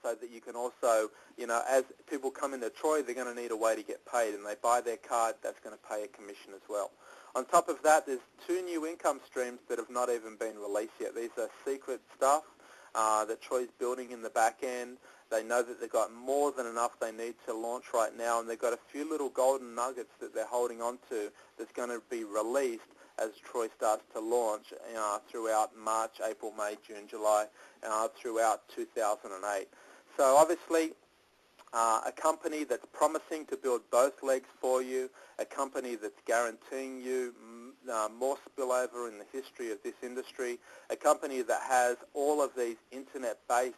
so that you can also, as people come into Troy, they're going to need a way to get paid, and they buy their card, that's going to pay a commission as well. On top of that, there's 2 new income streams that have not even been released yet. These are secret stuff that Troy's building in the back end. They know that they've got more than enough they need to launch right now, and they've got a few little golden nuggets that they're holding on to that's going to be released as Troy starts to launch throughout March, April, May, June, July, throughout 2008. So obviously, a company that's promising to build both legs for you, a company that's guaranteeing you more spillover in the history of this industry, a company that has all of these internet-based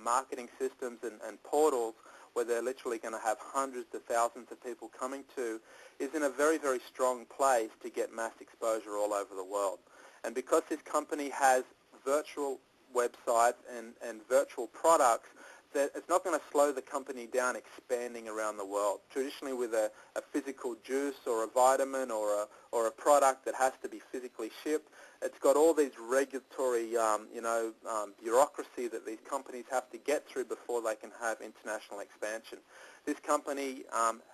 marketing systems and portals where they're literally going to have hundreds of thousands of people coming to, is in a very, very strong place to get mass exposure all over the world. And because this company has virtual websites and virtual products, that it's not going to slow the company down expanding around the world. Traditionally, with a physical juice or a vitamin or a product that has to be physically shipped, it's got all these regulatory, bureaucracy that these companies have to get through before they can have international expansion. This company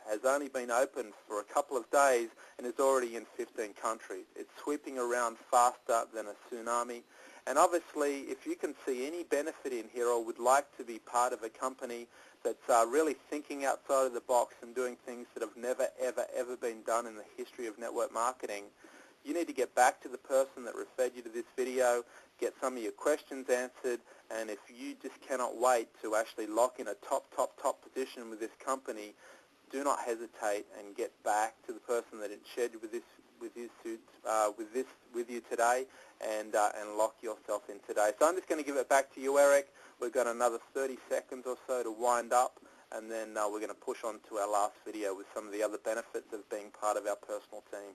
has only been open for a couple of days and is already in 15 countries. It's sweeping around faster than a tsunami. And obviously, if you can see any benefit in here or would like to be part of a company that's really thinking outside of the box and doing things that have never, ever, ever been done in the history of network marketing, you need to get back to the person that referred you to this video, get some of your questions answered, and if you just cannot wait to actually lock in a top position with this company, do not hesitate and get back to the person that shared with you today, and lock yourself in today. So I'm just going to give it back to you, Eric. We've got another 30 seconds or so to wind up, and then we're going to push on to our last video with some of the other benefits of being part of our personal team.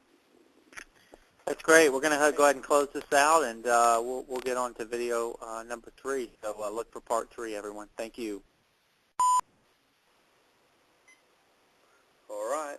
That's great. We're going to go ahead and close this out, and we'll get on to video number 3. So look for part 3, everyone. Thank you. All right.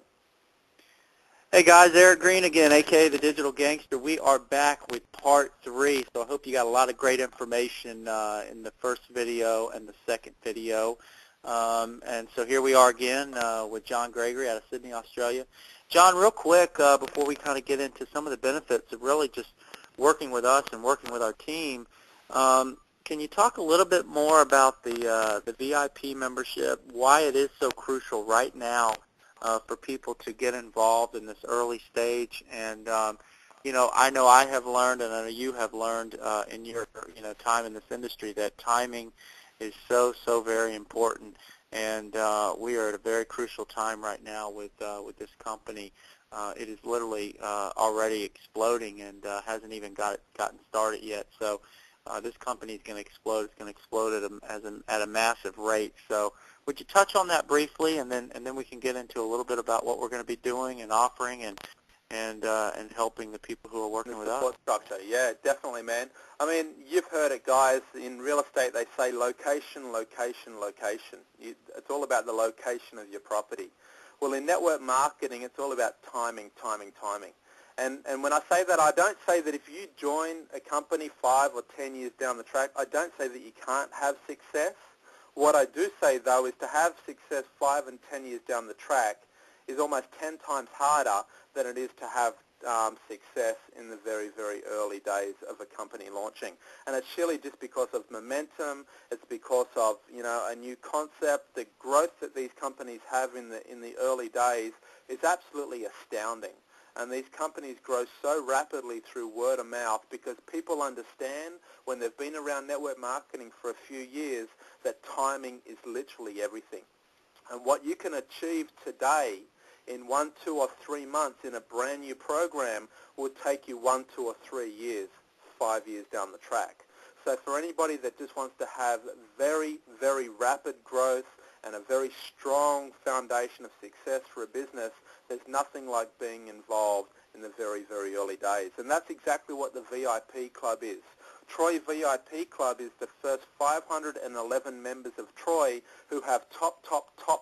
Hey guys, Eric Green again, aka the Digital Gangster. We are back with part 3, so I hope you got a lot of great information in the first video and the second video. And so here we are again with John Gregory out of Sydney, Australia. John, real quick, before we kind of get into some of the benefits of really just working with us and working with our team, can you talk a little bit more about the VIP membership, why it is so crucial right now for people to get involved in this early stage? And I know I have learned, and I know you have learned in your time in this industry, that timing is so very important. And we are at a very crucial time right now with this company. It is literally already exploding and hasn't even gotten started yet. So this company is going to explode. It's going to explode at a massive rate. So would you touch on that briefly, and then we can get into a little bit about what we're going to be doing and offering and helping the people who are working with us? Support structure, yeah, definitely, man. I mean, you've heard it, guys. In real estate, they say location, location, location. It's all about the location of your property. Well, in network marketing, it's all about timing, timing, timing. And when I say that, I don't say that if you join a company 5 or 10 years down the track, I don't say that you can't have success. What I do say, though, is to have success 5 and 10 years down the track is almost 10 times harder than it is to have success in the very, very early days of a company launching. And it's surely just because of momentum. It's because of a new concept. The growth that these companies have in the early days is absolutely astounding. And these companies grow so rapidly through word of mouth because people understand, when they've been around network marketing for a few years, that timing is literally everything. And what you can achieve today in 1, 2, or 3 months in a brand new program would take you 1, 2, or 3 years, 5 years down the track. So for anybody that just wants to have very, very rapid growth and a very strong foundation of success for a business, there's nothing like being involved in the very, very early days. And that's exactly what the VIP Club is. Troy VIP Club is the first 511 members of Troy who have top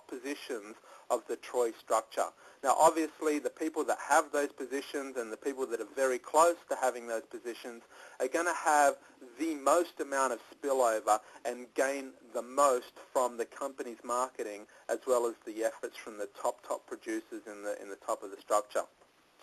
positions of the Troy structure. Now, obviously, the people that have those positions and the people that are very close to having those positions are going to have the most amount of spillover and gain the most from the company's marketing, as well as the efforts from the top producers in the top of the structure.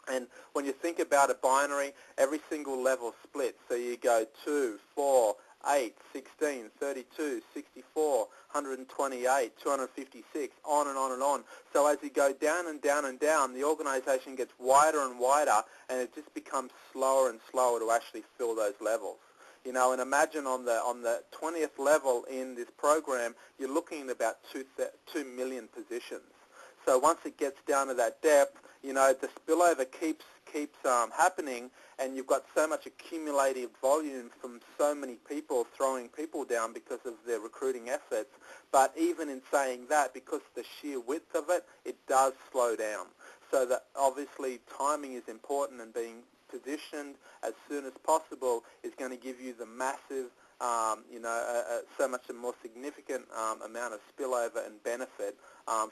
And when you think about a binary, every single level splits. So you go 2, 4, 8, 16, 32, 64, 128, 256, on and on and on. So as you go down and down and down, the organization gets wider and wider, and it just becomes slower and slower to actually fill those levels. You know, and imagine on the 20th level in this program, you're looking at about 2 million positions. So once it gets down to that depth, you know, the spillover keeps happening, and you've got so much accumulated volume from so many people throwing people down because of their recruiting efforts. But even in saying that, because of the sheer width of it, it does slow down. So that obviously timing is important, and being positioned as soon as possible is going to give you the massive, so much a more significant amount of spillover and benefit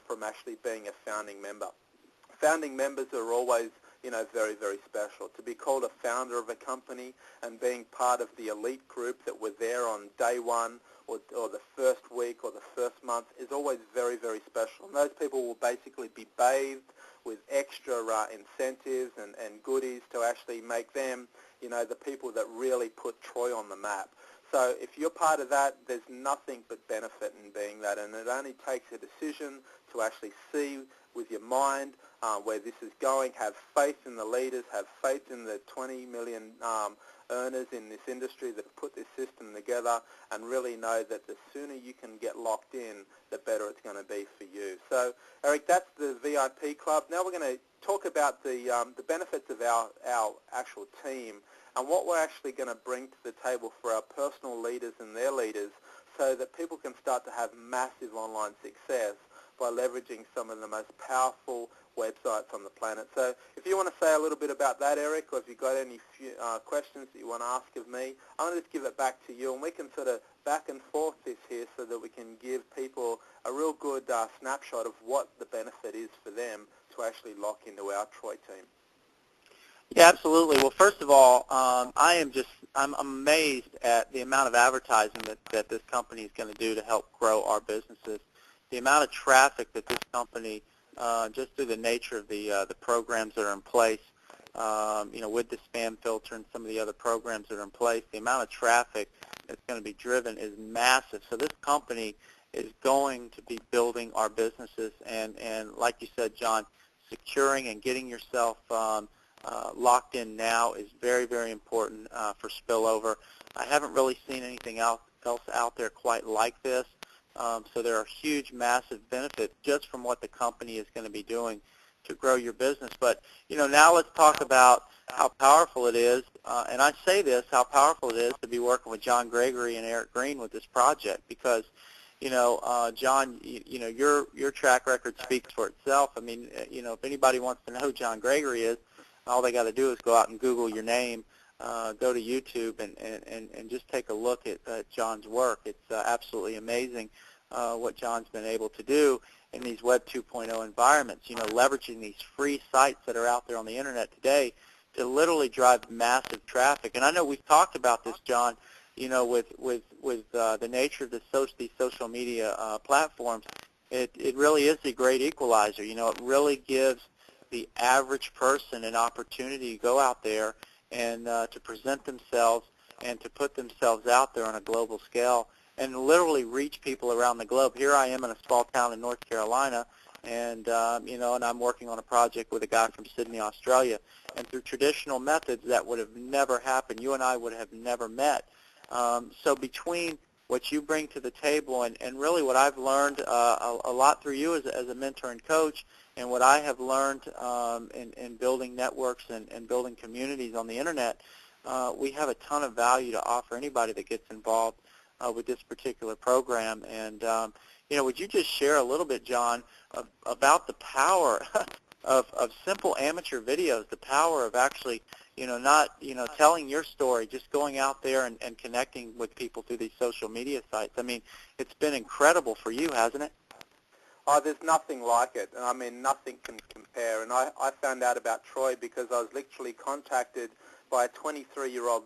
from actually being a founding member. Founding members are always, you know, very, very special. To be called a founder of a company and being part of the elite group that were there on day one or the first week or the first month is always very, very special. And those people will basically be bathed with extra incentives and goodies to actually make them, you know, the people that really put Troy on the map. So if you're part of that, there's nothing but benefit in being that, and it only takes a decision to actually see with your mind where this is going, have faith in the leaders, have faith in the 20 million earners in this industry that have put this system together, and really know that the sooner you can get locked in, the better it's going to be for you. So, Eric, that's the VIP Club. Now we're going to talk about the benefits of our actual team and what we're actually going to bring to the table for our personal leaders and their leaders, so that people can start to have massive online success by leveraging some of the most powerful websites on the planet. So if you want to say a little bit about that, Eric, or if you've got any questions that you want to ask of me, I'm going to just give it back to you, and we can sort of back and forth this here so that we can give people a real good snapshot of what the benefit is for them to actually lock into our Troy team. Yeah, absolutely. Well, first of all, I'm amazed at the amount of advertising that this company is going to do to help grow our businesses. The amount of traffic that this company, just through the nature of the programs that are in place, with the spam filter and some of the other programs that are in place, the amount of traffic that's going to be driven is massive. So this company is going to be building our businesses, and like you said, John, securing and getting yourself locked in now is very, very important for spillover. I haven't really seen anything else out there quite like this. So there are huge, massive benefits just from what the company is going to be doing to grow your business. But, now let's talk about how powerful it is. And I say this, how powerful it is to be working with John Gregory and Eric Green with this project, because, John, your track record speaks for itself. I mean, if anybody wants to know who John Gregory is, all they got to do is go out and Google your name, go to YouTube, and just take a look at John's work. It's absolutely amazing what John's been able to do in these Web 2.0 environments, leveraging these free sites that are out there on the Internet today to literally drive massive traffic. And I know we've talked about this, John, with the nature of these social media platforms. It really is a great equalizer. It really gives the average person an opportunity to go out there and to present themselves and to put themselves out there on a global scale and literally reach people around the globe. Here I am in a small town in North Carolina, and and I'm working on a project with a guy from Sydney, Australia. And through traditional methods, that would have never happened. You and I would have never met. So between what you bring to the table and really what I've learned a lot through you as a mentor and coach, and what I have learned in building networks and building communities on the Internet, we have a ton of value to offer anybody that gets involved with this particular program. And, would you just share a little bit, John, about the power of simple amateur videos, the power of actually, not, telling your story, just going out there and connecting with people through these social media sites? I mean, it's been incredible for you, hasn't it? Oh, there's nothing like it. I mean, nothing can compare. And I found out about Troy because I was literally contacted by a 23-year-old